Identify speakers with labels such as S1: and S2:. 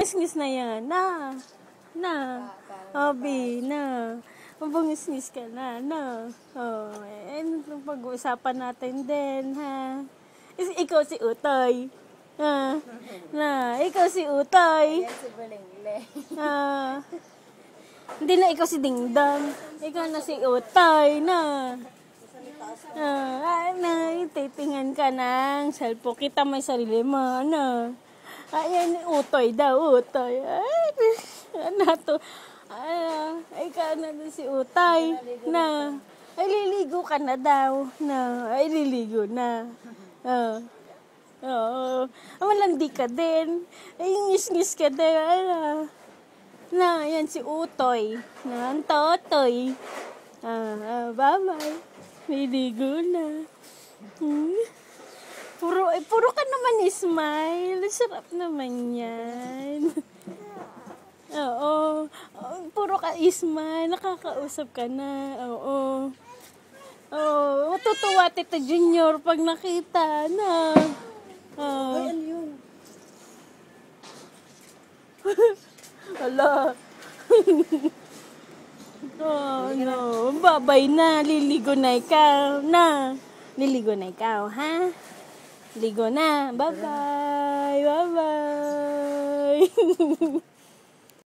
S1: Mabungis-ngis na yan. Na. Abi, na. Mabungis-ngis ka na. Oh, itong pag-uusapan natin din, ha? Ikaw si Utoy. Ikaw si Utoy.
S2: Yan si Bulengle.
S1: Hindi na ikaw si Dingdong. Ikaw na si Utoy, na. Titingan ka ng cellphone. Kita mo yung sarili mo, ano? Ayan, Utoy daw, Utoy. Ano to? Ikaw na si Utoy, na. Ay, liligo ka na daw, na. Ay, liligo na. Malandi ka din. Ay, ngis-ngis ka din. Na, yan si Utoy. Na, ang Totoy. Bye-bye. Liligo na. Puro ka naman smile. Sarap naman yan. Oo. Puro ka smile. Nakakausap ka na. Oo. Matutuwa Tita Junior pag nakita na.
S2: Ay, ano yun?
S1: Hala. No. Babay na. Liligo na ikaw. Na. Liligo na ikaw, ha? Ligo na. Bye-bye. Bye-bye.